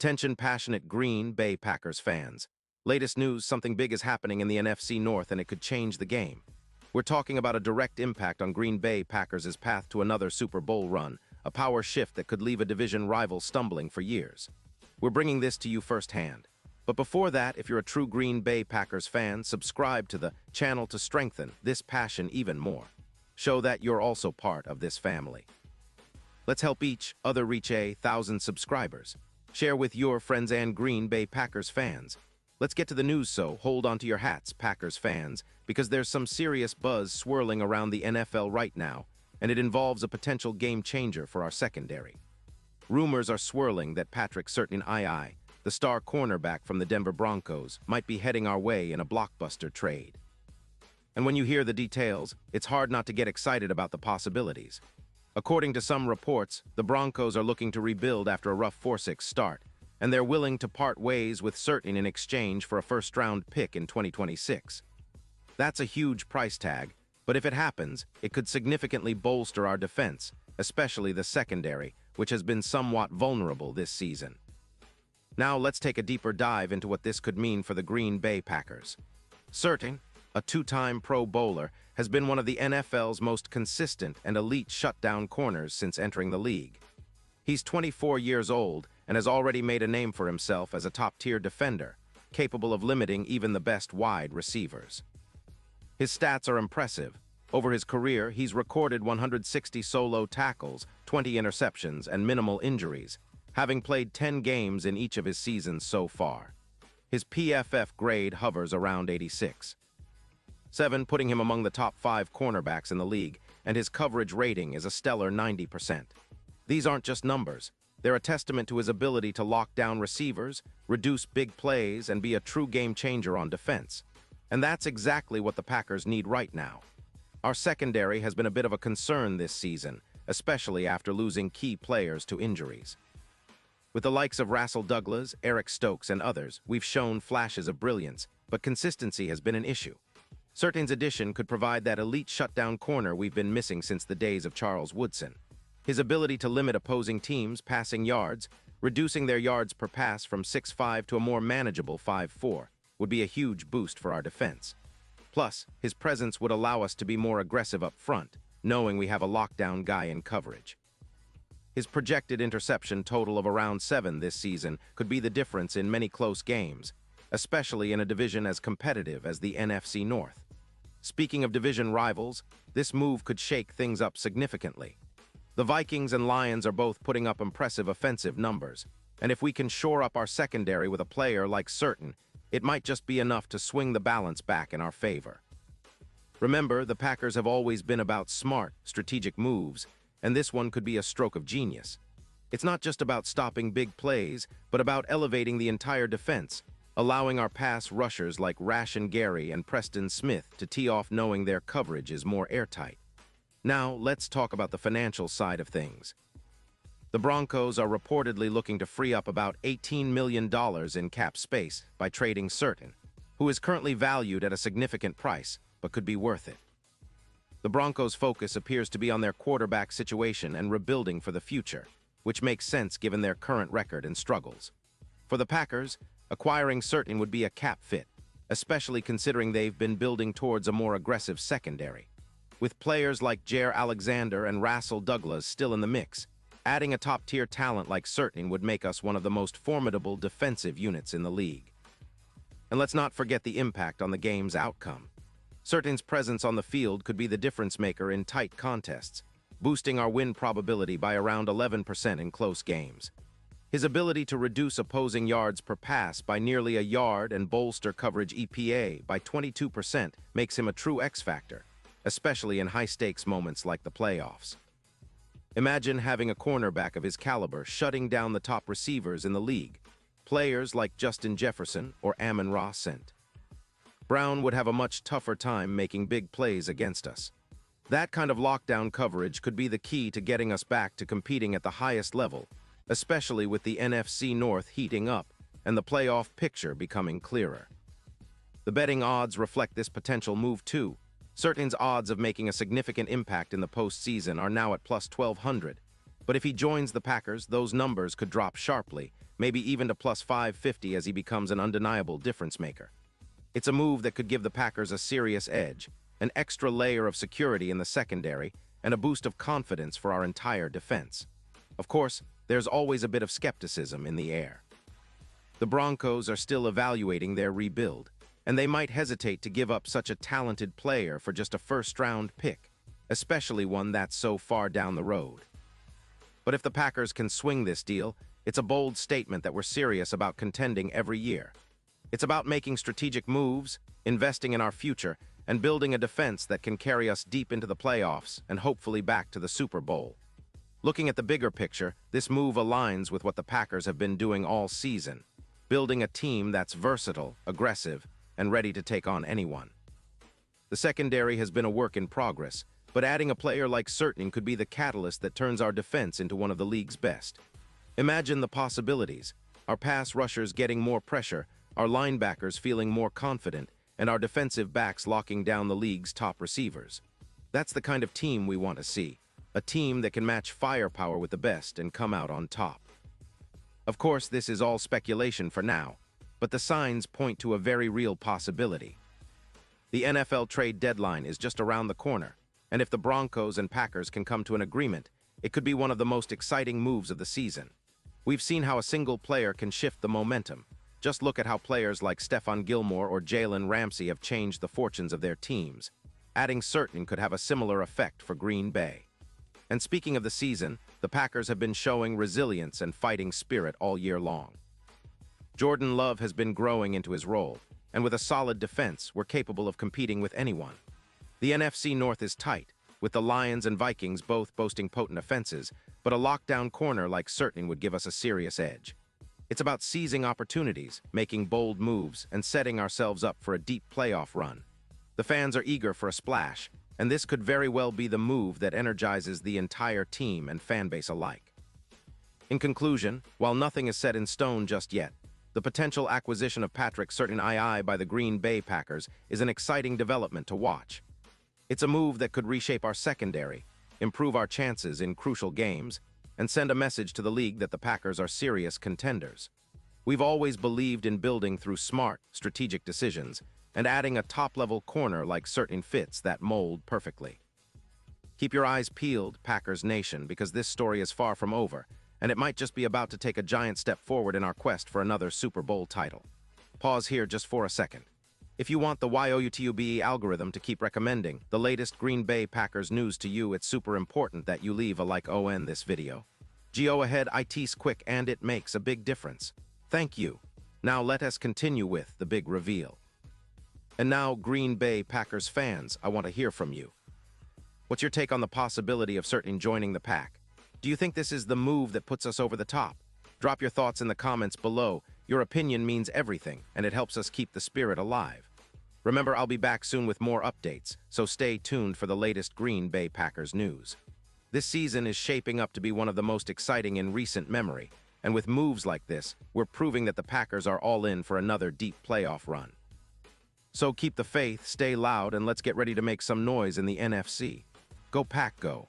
Attention passionate Green Bay Packers fans. Latest news, something big is happening in the NFC North and it could change the game. We're talking about a direct impact on Green Bay Packers' path to another Super Bowl run, a power shift that could leave a division rival stumbling for years. We're bringing this to you firsthand. But before that, if you're a true Green Bay Packers fan, subscribe to the channel to strengthen this passion even more. Show that you're also part of this family. Let's help each other reach 1,000 subscribers. Share with your friends and Green Bay Packers fans. Let's get to the news, so hold on to your hats, Packers fans, because there's some serious buzz swirling around the NFL right now, and it involves a potential game changer for our secondary. Rumors are swirling that Patrick Surtain, the star cornerback from the Denver Broncos, might be heading our way in a blockbuster trade. And when you hear the details, it's hard not to get excited about the possibilities. According to some reports, the Broncos are looking to rebuild after a rough 4-6 start, and they're willing to part ways with Surtain in exchange for a first-round pick in 2026. That's a huge price tag, but if it happens, it could significantly bolster our defense, especially the secondary, which has been somewhat vulnerable this season. Now let's take a deeper dive into what this could mean for the Green Bay Packers. Surtain, a two-time Pro Bowler, has been one of the NFL's most consistent and elite shutdown corners since entering the league. He's 24 years old and has already made a name for himself as a top-tier defender, capable of limiting even the best wide receivers. His stats are impressive. Over his career, he's recorded 160 solo tackles, 20 interceptions, and minimal injuries, having played 10 games in each of his seasons so far. His PFF grade hovers around 86. 7, putting him among the top 5 cornerbacks in the league, and his coverage rating is a stellar 90%. These aren't just numbers. They're a testament to his ability to lock down receivers, reduce big plays, and be a true game changer on defense. And that's exactly what the Packers need right now. Our secondary has been a bit of a concern this season, especially after losing key players to injuries. With the likes of Rasul Douglas, Eric Stokes, and others, we've shown flashes of brilliance, but consistency has been an issue. Surtain's addition could provide that elite shutdown corner we've been missing since the days of Charles Woodson. His ability to limit opposing teams' passing yards, reducing their yards per pass from 6.5 to a more manageable 5.4, would be a huge boost for our defense. Plus, his presence would allow us to be more aggressive up front, knowing we have a lockdown guy in coverage. His projected interception total of around 7 this season could be the difference in many close games, especially in a division as competitive as the NFC North. Speaking of division rivals, this move could shake things up significantly. The Vikings and Lions are both putting up impressive offensive numbers, and if we can shore up our secondary with a player like Surtain, it might just be enough to swing the balance back in our favor. Remember, the Packers have always been about smart, strategic moves, and this one could be a stroke of genius. It's not just about stopping big plays, but about elevating the entire defense, allowing our pass rushers like Rashan Gary and Preston Smith to tee off knowing their coverage is more airtight. Now, let's talk about the financial side of things. The Broncos are reportedly looking to free up about $18 million in cap space by trading Surtain, who is currently valued at a significant price, but could be worth it. The Broncos' focus appears to be on their quarterback situation and rebuilding for the future, which makes sense given their current record and struggles. For the Packers, acquiring Surtain would be a cap fit, especially considering they've been building towards a more aggressive secondary. With players like Jaire Alexander and Rasul Douglas still in the mix, adding a top-tier talent like Surtain would make us one of the most formidable defensive units in the league. And let's not forget the impact on the game's outcome. Surtain's presence on the field could be the difference-maker in tight contests, boosting our win probability by around 11% in close games. His ability to reduce opposing yards per pass by nearly a yard and bolster coverage EPA by 22% makes him a true X-factor, especially in high-stakes moments like the playoffs. Imagine having a cornerback of his caliber shutting down the top receivers in the league, players like Justin Jefferson or Amon-Ra St. Brown would have a much tougher time making big plays against us. That kind of lockdown coverage could be the key to getting us back to competing at the highest level, especially with the NFC North heating up and the playoff picture becoming clearer. The betting odds reflect this potential move too. Surtain's odds of making a significant impact in the postseason are now at plus 1,200, but if he joins the Packers, those numbers could drop sharply, maybe even to plus 550 as he becomes an undeniable difference maker. It's a move that could give the Packers a serious edge, an extra layer of security in the secondary, and a boost of confidence for our entire defense. Of course, there's always a bit of skepticism in the air. The Broncos are still evaluating their rebuild, and they might hesitate to give up such a talented player for just a first-round pick, especially one that's so far down the road. But if the Packers can swing this deal, it's a bold statement that we're serious about contending every year. It's about making strategic moves, investing in our future, and building a defense that can carry us deep into the playoffs and hopefully back to the Super Bowl. Looking at the bigger picture, this move aligns with what the Packers have been doing all season, building a team that's versatile, aggressive, and ready to take on anyone. The secondary has been a work in progress, but adding a player like Certain could be the catalyst that turns our defense into one of the league's best. Imagine the possibilities: our pass rushers getting more pressure, our linebackers feeling more confident, and our defensive backs locking down the league's top receivers. That's the kind of team we want to see, a team that can match firepower with the best and come out on top. Of course, this is all speculation for now, but the signs point to a very real possibility. The NFL trade deadline is just around the corner, and if the Broncos and Packers can come to an agreement, it could be one of the most exciting moves of the season. We've seen how a single player can shift the momentum. Just look at how players like Stephon Gilmore or Jalen Ramsey have changed the fortunes of their teams. Adding Certain could have a similar effect for Green Bay. And speaking of the season, the Packers have been showing resilience and fighting spirit all year long. Jordan Love has been growing into his role, and with a solid defense, we're capable of competing with anyone. The NFC North is tight, with the Lions and Vikings both boasting potent offenses, but a lockdown corner like Certain would give us a serious edge. It's about seizing opportunities, making bold moves, and setting ourselves up for a deep playoff run. The fans are eager for a splash, and this could very well be the move that energizes the entire team and fanbase alike. In conclusion, while nothing is set in stone just yet, the potential acquisition of Patrick Certain II by the Green Bay Packers is an exciting development to watch. It's a move that could reshape our secondary, improve our chances in crucial games, and send a message to the league that the Packers are serious contenders. We've always believed in building through smart, strategic decisions, and adding a top-level corner like Certain fits that mold perfectly. Keep your eyes peeled, Packers Nation, because this story is far from over, and it might just be about to take a giant step forward in our quest for another Super Bowl title. Pause here just for a second. If you want the YOUTUBE algorithm to keep recommending the latest Green Bay Packers news to you, it's super important that you leave a like on this video. Go ahead, it's quick and it makes a big difference. Thank you. Now let us continue with the big reveal. And now, Green Bay Packers fans, I want to hear from you. What's your take on the possibility of Certain joining the pack? Do you think this is the move that puts us over the top? Drop your thoughts in the comments below. Your opinion means everything, and it helps us keep the spirit alive. Remember, I'll be back soon with more updates, so stay tuned for the latest Green Bay Packers news. This season is shaping up to be one of the most exciting in recent memory, and with moves like this, we're proving that the Packers are all in for another deep playoff run. So keep the faith, stay loud, and let's get ready to make some noise in the NFC. Go Pack, go!